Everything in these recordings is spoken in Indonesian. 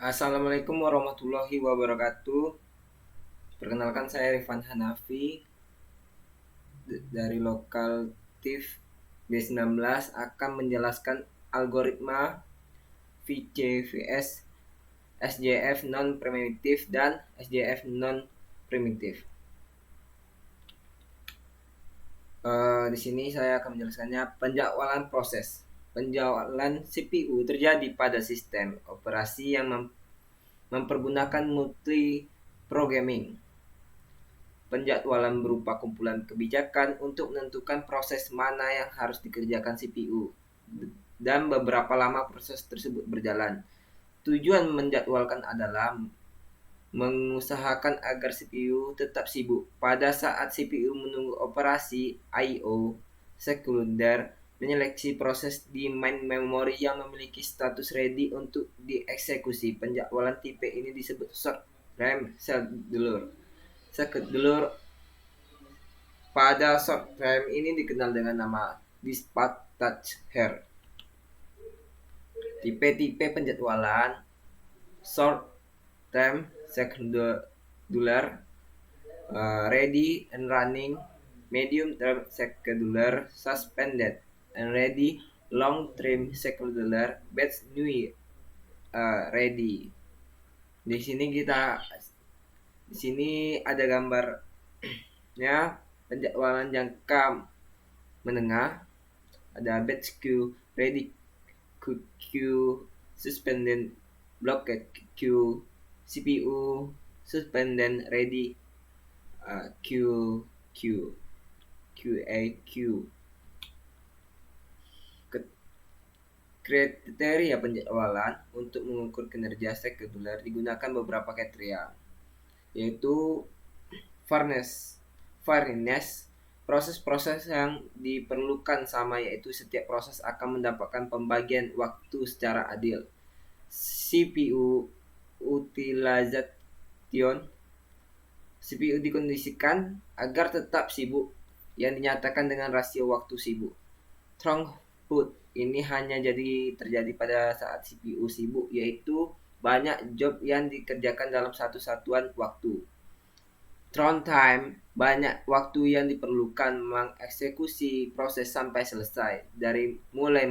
Assalamualaikum warahmatullahi wabarakatuh. Perkenalkan saya Rifan Hanafi dari Lokal TIF B19 akan menjelaskan algoritma VCVS SJF non primitif dan SJF non primitif. Di sini saya akan menjelaskannya penjadwalan proses. Penjadwalan CPU terjadi pada sistem operasi yang mempergunakan multi-programming. Penjadwalan berupa kumpulan kebijakan untuk menentukan proses mana yang harus dikerjakan CPU dan beberapa lama proses tersebut berjalan. Tujuan menjadwalkan adalah mengusahakan agar CPU tetap sibuk pada saat CPU menunggu operasi I/O sekunder menyeleksi proses di main memory yang memiliki status ready untuk dieksekusi. Penjadwalan tipe ini disebut short time scheduler. Pada short time ini dikenal dengan nama dispatcher. Tipe-tipe penjadwalan short time scheduler, ready and running, medium term scheduler, suspended and ready, long term scheduler, batch new ready. Di sini ada gambarnya penjadwalan jangka menengah. Ada batch queue, ready queue, suspended, blocked queue, CPU, suspended, ready, QAQ. Kriteria penjadwalan untuk mengukur kinerja scheduler digunakan beberapa kriteria, yaitu fairness, proses-proses yang diperlukan sama, yaitu setiap proses akan mendapatkan pembagian waktu secara adil. CPU utilization, CPU dikondisikan agar tetap sibuk yang dinyatakan dengan rasio waktu sibuk. Throughput ini hanya terjadi pada saat CPU sibuk, yaitu banyak job yang dikerjakan dalam satu satuan waktu. Runtime, banyak waktu yang diperlukan mengeksekusi proses sampai selesai, dari mulai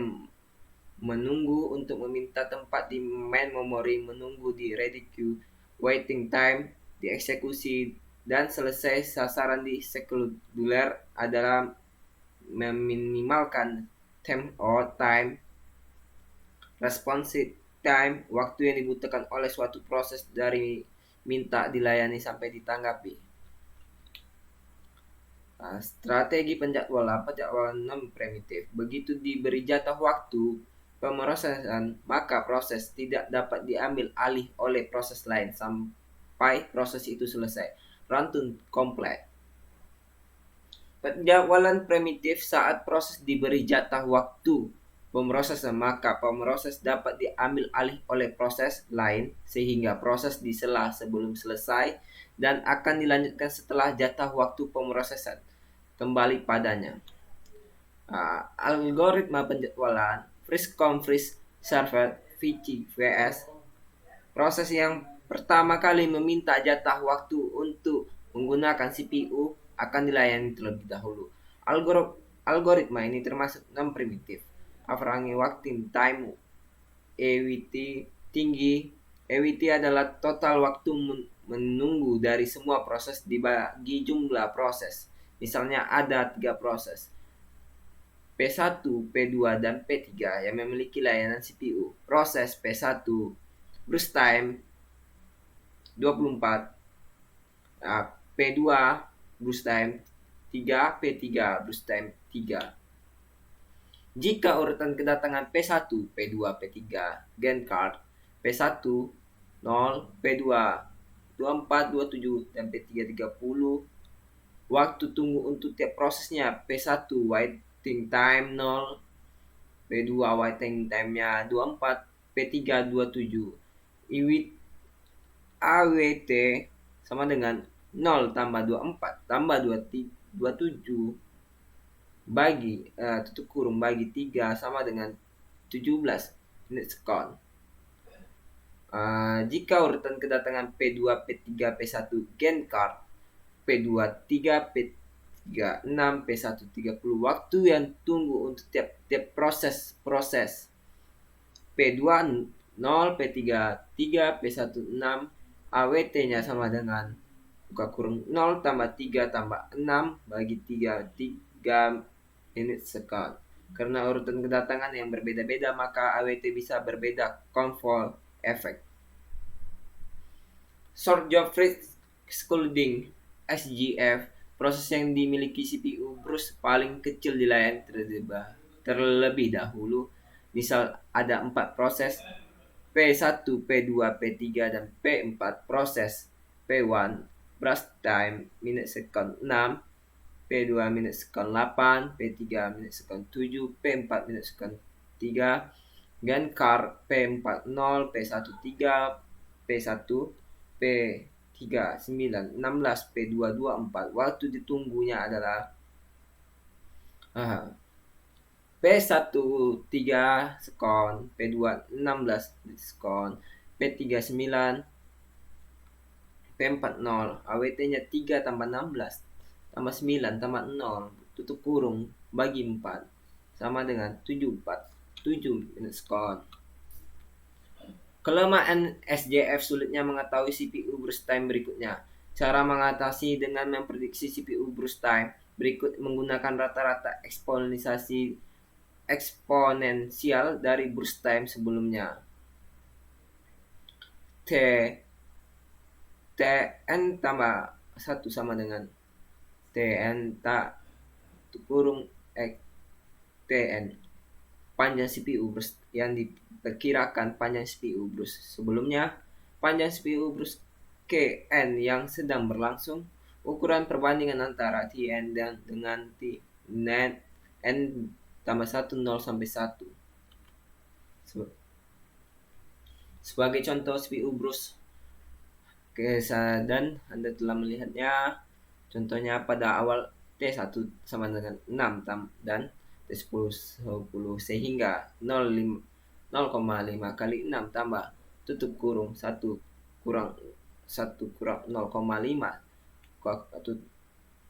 menunggu untuk meminta tempat di main memory, menunggu di ready queue, waiting time, dieksekusi, dan selesai sasaran di scheduler adalah meminimalkan time, response time, waktu yang dibutuhkan oleh suatu proses dari minta dilayani sampai ditanggapi. Strategi penjadwalan non primitif. Begitu diberi jatah waktu pemrosesan, maka proses tidak dapat diambil alih oleh proses lain sampai proses itu selesai. Runtime complete. Penjadwalan primitif saat proses diberi jatah waktu pemrosesan, maka pemroses dapat diambil alih oleh proses lain sehingga proses disela sebelum selesai dan akan dilanjutkan setelah jatah waktu pemrosesan kembali padanya. Algoritma penjadwalan first come first served VCVS, proses yang pertama kali meminta jatah waktu untuk menggunakan CPU akan dilayani terlebih dahulu. Algoritma ini termasuk non primitif. Average waiting time (AWT) tinggi. AWT adalah total waktu menunggu dari semua proses dibagi jumlah proses. Misalnya ada 3 proses, P1, P2, dan P3 yang memiliki layanan CPU. Proses P1 burst time 24, P2 burst time 3, P3 burst time 3. Jika urutan kedatangan P1, P2, P3 gain card, P1 0, P2 24, 27, dan P3 30, waktu tunggu untuk tiap prosesnya P1 waiting time 0, P2 waiting time-nya 24, P3 27. AWT sama dengan 0 tambah 24 tambah 27 bagi tutup kurung bagi 3 sama dengan 17 menit second. Jika urutan kedatangan P2, P3, P1 gen card, P2, 3, P3, 6, P1, 30 waktu yang tunggu untuk tiap proses P2 0, P3 3, P1 6, AWT-nya sama dengan buka kurung 0 tambah 3 tambah 6 bagi 3, 3 menit second. Karena urutan kedatangan yang berbeda-beda, maka AWT bisa berbeda. Control effect. Short job freeze scalding (SJF), proses yang dimiliki CPU burst paling kecil dilayani terlebih dahulu. Misal ada 4 proses P1, P2, P3, dan P4. Proses P1 burst time minute second 6, P2 minute second 8, P3 minute second 7, P4 minute second 3. Gan car P4 0, P1 3, P1 P3 9, 16, P2 24. Waktu ditunggunya adalah P1 3 sekon, P2 16 sekon, P3 9, P4 0. AWT-nya 3 tambah 16 tambah 9 tambah 0 tutup kurung bagi 4 sama dengan 74, 7 sekon. Kelemahan SJF sulitnya mengetahui CPU burst time berikutnya. Cara mengatasi dengan memprediksi CPU burst time berikut menggunakan rata-rata eksponensial dari burst time sebelumnya. Tn tambah 1 sama dengan Tn tak kurung X Tn. Panjang CPU burst yang diperkirakan panjang CPU burst sebelumnya, panjang CPU burst Kn yang sedang berlangsung, ukuran perbandingan antara Tn dan dengan Tn n tambah 1 0 sampai 1. Sebagai contoh CPU burst dan Anda telah melihatnya. Contohnya pada awal T1 sama dengan 6 dan T10 10 sehingga 0,5 kali 6 tambah tutup kurung 1 kurang 1 kurang 0,5 atau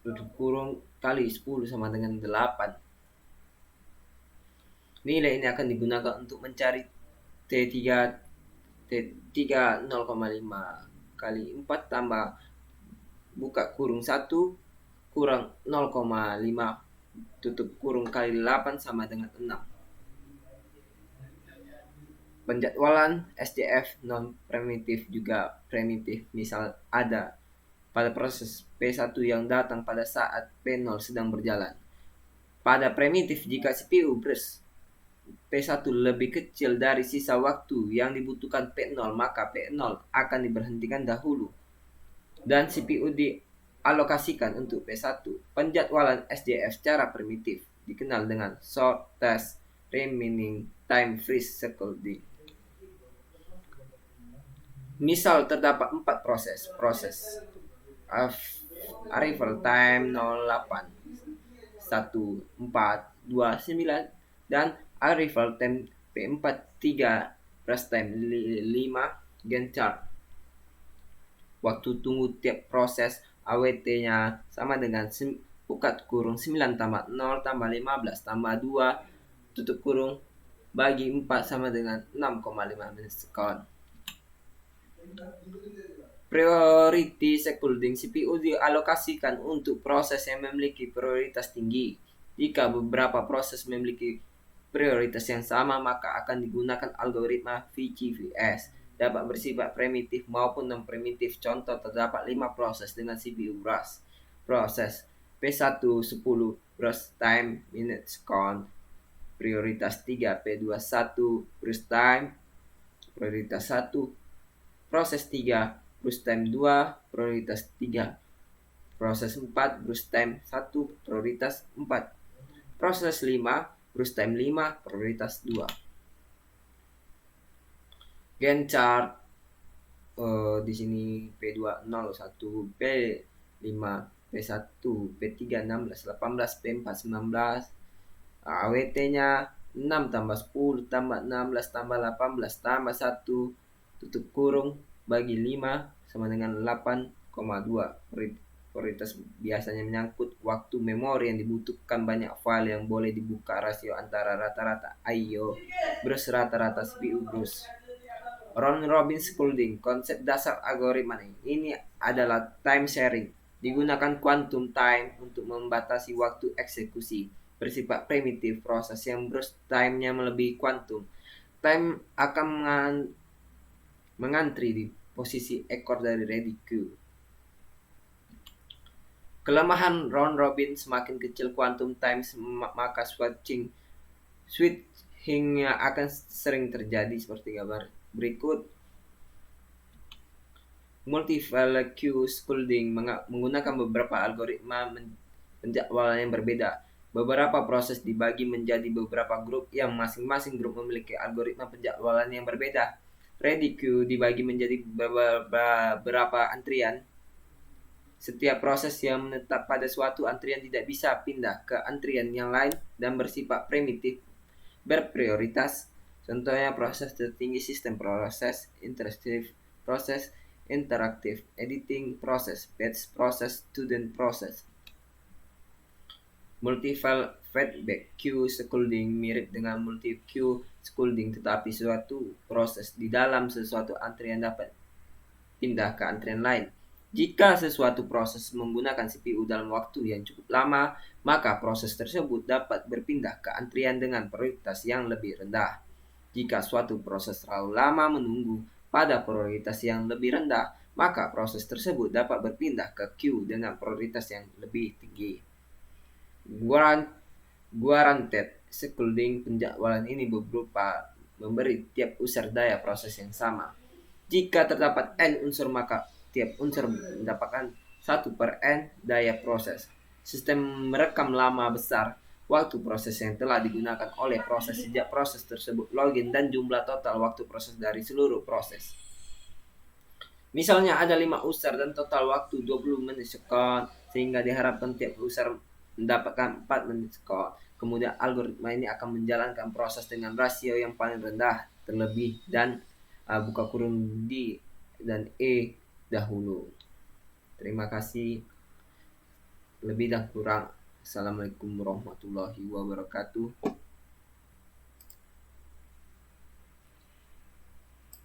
tutup kurung kali 10 sama dengan 8. Nilai ini akan digunakan untuk mencari T3 0,5 kali 4 tambah buka kurung 1 kurang 0,5 tutup kurung kali 8 sama dengan 6. Penjadwalan SJF non-primitif juga primitif. Misal ada pada proses P1 yang datang pada saat P0 sedang berjalan. Pada primitif, jika CPU burst P1 lebih kecil dari sisa waktu yang dibutuhkan P0, maka P0 akan diberhentikan dahulu dan CPU dialokasikan untuk P1. Penjadwalan SJF secara primitif dikenal dengan shortest remaining time freeze scalding. Misal terdapat 4 proses. Proses arrival time 08, 1, 4, 2, 9 dan arrival time P4 3, rest time 5, Gantt chart. Waktu tunggu tiap proses AWT-nya sama dengan buka kurung 9 tambah 0 tambah 15 tambah 2 tutup kurung bagi 4 sama dengan 6,5 menit second. Priority scalding, CPU dialokasikan untuk proses yang memiliki prioritas tinggi. Jika beberapa proses memiliki prioritas yang sama, maka akan digunakan algoritma VCVS. Dapat bersifat primitif maupun non-primitif. Contoh, terdapat 5 proses dengan CPU burst. Proses P1 10 burst time minute second, prioritas 3, P2 1 burst time, prioritas 1, proses 3 burst time 2, prioritas 3, proses 4 burst time 1, prioritas 4, proses 5 burst time 5, prioritas 2. Gantt chart di sini P2 0 1, P5 P1 P3 16 18, P4 19, AWT-nya 6 tambah 10 tambah 16 tambah 18 tambah 1 tutup kurung bagi 5 sama dengan 8,2. Prioritas biasanya menyangkut waktu memori yang dibutuhkan banyak file yang boleh dibuka, rasio antara rata-rata I/O Bruce rata-rata CPU Bruce. Ron Robin Spaulding, konsep dasar algoritma ini adalah time sharing. Digunakan quantum time untuk membatasi waktu eksekusi. Bersifat primitif, proses yang Bruce time-nya melebihi quantum time akan mengantri di posisi ekor dari ready queue. Kelemahan round robin semakin kecil quantum time, maka switchingnya akan sering terjadi seperti gambar berikut. Multi-value queue Spaulding menggunakan beberapa algoritma penjadwalan yang berbeda. Beberapa proses dibagi menjadi beberapa grup yang masing-masing grup memiliki algoritma penjadwalan yang berbeda. Ready queue dibagi menjadi beberapa antrian. Setiap proses yang menetap pada suatu antrian tidak bisa pindah ke antrian yang lain dan bersifat primitif, berprioritas. Contohnya proses tertinggi sistem proses, iterative proses, interactive editing proses, batch proses, student proses. Multi-file feedback queue Spaulding mirip dengan multi-queue Spaulding, tetapi suatu proses di dalam sesuatu antrian dapat pindah ke antrian lain. Jika sesuatu proses menggunakan CPU dalam waktu yang cukup lama, maka proses tersebut dapat berpindah ke antrian dengan prioritas yang lebih rendah. Jika suatu proses terlalu lama menunggu pada prioritas yang lebih rendah, maka proses tersebut dapat berpindah ke queue dengan prioritas yang lebih tinggi. Guaranteed Spaulding penjadwalan ini berupa memberi tiap unsur daya proses yang sama. Jika terdapat n unsur, maka tiap unsur mendapatkan 1/n daya proses. Sistem merekam lama besar waktu proses yang telah digunakan oleh proses sejak proses tersebut login dan jumlah total waktu proses dari seluruh proses. Misalnya ada 5 user dan total waktu 20 menit sekon, sehingga diharapkan tiap user mendapatkan 4 menit sekon. Kemudian algoritma ini akan menjalankan proses dengan rasio yang paling rendah terlebih dan buka kurung D dan E dahulu. Terima kasih. Lebih dan kurang. Assalamualaikum warahmatullahi wabarakatuh.